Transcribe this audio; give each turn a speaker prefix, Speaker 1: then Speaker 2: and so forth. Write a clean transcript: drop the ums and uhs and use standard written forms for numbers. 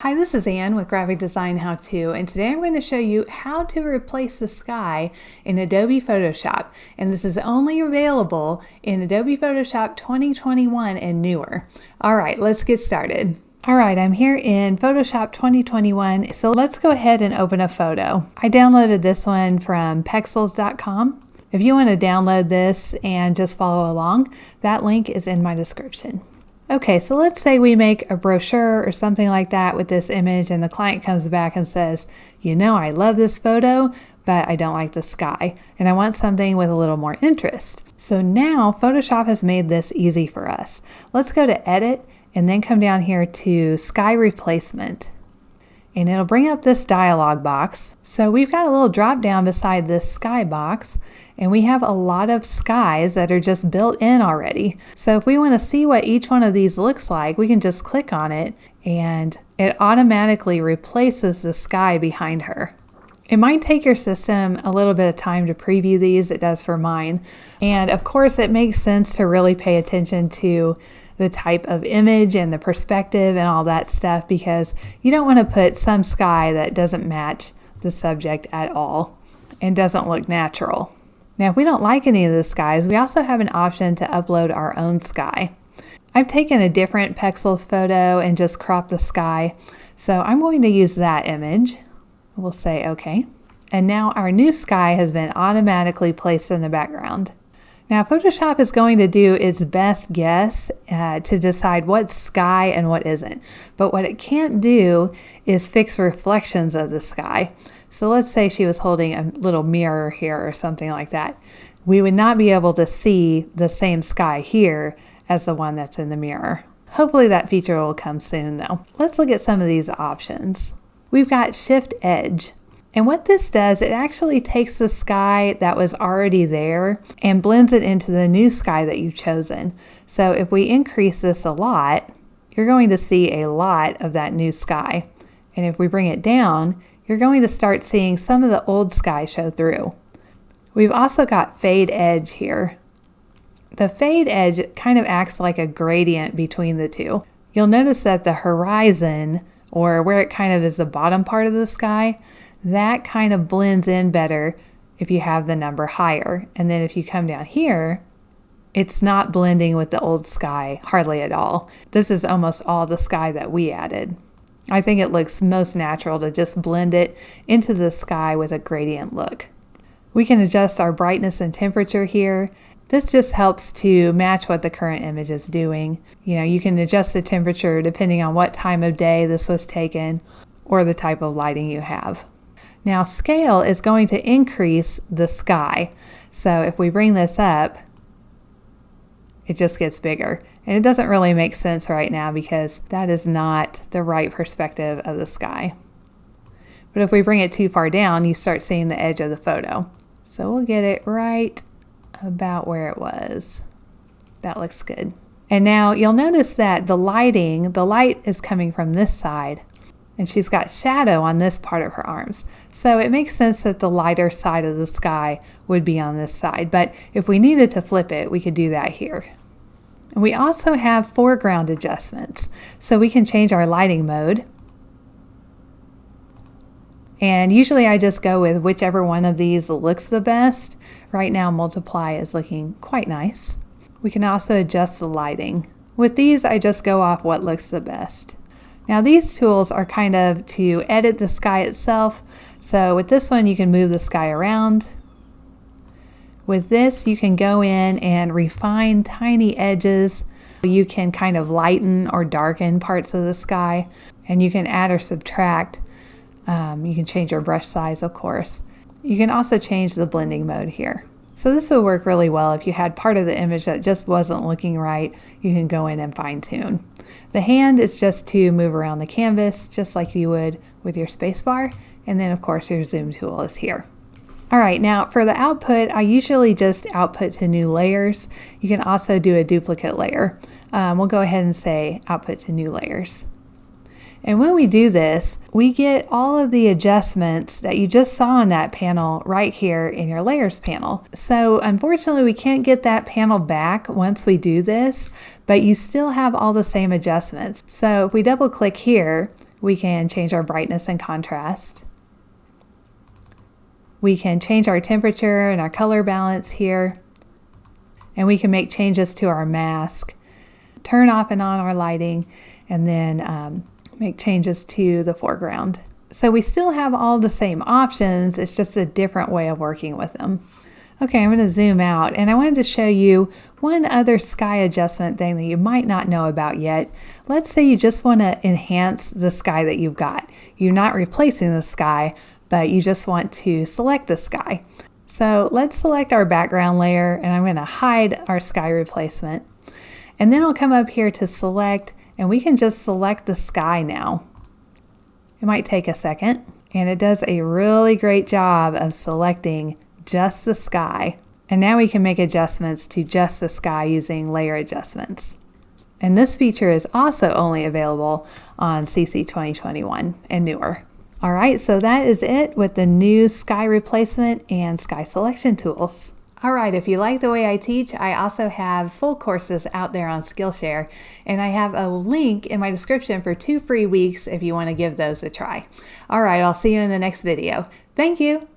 Speaker 1: Hi, this is Ann with Graphic Design How To, and today I'm going to show you how to replace the sky in Adobe Photoshop. And this is only available in Adobe Photoshop 2021 and newer. All right, let's get started. All right, I'm here in Photoshop 2021, so let's go ahead and open a photo. I downloaded this one from pexels.com. If you want to download this and just follow along, that link is in my description. Okay, so let's say we make a brochure or something like that with this image and the client comes back and says, you know, I love this photo, but I don't like the sky and I want something with a little more interest. So now Photoshop has made this easy for us. Let's go to Edit and then come down here to Sky Replacement. And it'll bring up this dialog box. So we've got a little drop down beside this sky box, and we have a lot of skies that are just built in already. So if we want to see what each one of these looks like, we can just click on it and it automatically replaces the sky behind her. It might take your system a little bit of time to preview these. It does for mine. And of course, it makes sense to really pay attention to the type of image and the perspective and all that stuff, because you don't want to put some sky that doesn't match the subject at all and doesn't look natural. Now, if we don't like any of the skies, we also have an option to upload our own sky. I've taken a different Pexels photo and just cropped the sky, so I'm going to use that image. We'll say OK. And now our new sky has been automatically placed in the background. Now Photoshop is going to do its best guess to decide what's sky and what isn't. But what it can't do is fix reflections of the sky. So let's say she was holding a little mirror here or something like that. We would not be able to see the same sky here as the one that's in the mirror. Hopefully that feature will come soon though. Let's look at some of these options. We've got Shift Edge. And what this does, it actually takes the sky that was already there and blends it into the new sky that you've chosen. So if we increase this a lot, you're going to see a lot of that new sky. And if we bring it down, you're going to start seeing some of the old sky show through. We've also got Fade Edge here. The Fade Edge kind of acts like a gradient between the two. You'll notice that the horizon, or where it kind of is the bottom part of the sky, that kind of blends in better if you have the number higher. And then if you come down here, it's not blending with the old sky hardly at all. This is almost all the sky that we added. I think it looks most natural to just blend it into the sky with a gradient look. We can adjust our brightness and temperature here. This just helps to match what the current image is doing. You know, you can adjust the temperature depending on what time of day this was taken or the type of lighting you have. Now scale is going to increase the sky. So if we bring this up, it just gets bigger. And it doesn't really make sense right now because that is not the right perspective of the sky. But if we bring it too far down, you start seeing the edge of the photo. So we'll get it right about where it was. That looks good. And now you'll notice that the light is coming from this side. And she's got shadow on this part of her arms. So it makes sense that the lighter side of the sky would be on this side. But if we needed to flip it, we could do that here. And we also have foreground adjustments. So we can change our lighting mode. And usually I just go with whichever one of these looks the best. Right now, multiply is looking quite nice. We can also adjust the lighting. With these, I just go off what looks the best. Now these tools are kind of to edit the sky itself. So with this one, you can move the sky around. With this, you can go in and refine tiny edges. You can kind of lighten or darken parts of the sky, and you can add or subtract. You can change your brush size, of course. You can also change the blending mode here. So this will work really well if you had part of the image that just wasn't looking right. You can go in and fine tune. The hand is just to move around the canvas, just like you would with your spacebar. And then of course your zoom tool is here. All right, now for the output, I usually just output to new layers. You can also do a duplicate layer. We'll go ahead and say output to new layers. And when we do this, we get all of the adjustments that you just saw on that panel right here in your layers panel. So unfortunately, we can't get that panel back once we do this, but you still have all the same adjustments. So if we double click here, We can change our brightness and contrast. We can change our temperature and our color balance here. And we can make changes to our mask, turn off and on our lighting, and then make changes to the foreground. So we still have all the same options, it's just a different way of working with them. Okay, I'm going to zoom out, and I wanted to show you one other sky adjustment thing that you might not know about yet. Let's say you just want to enhance the sky that you've got. You're not replacing the sky, but you just want to select the sky. So let's select our background layer, and I'm going to hide our sky replacement. And then I'll come up here to select, and we can just select the sky now. It might take a second, and it does a really great job of selecting just the sky. And now we can make adjustments to just the sky using layer adjustments. And this feature is also only available on CC 2021 and newer. All right, so that is it with the new sky replacement and sky selection tools. All right, if you like the way I teach, I also have full courses out there on Skillshare, and I have a link in my description for 2 free weeks if you want to give those a try. All right, I'll see you in the next video. Thank you.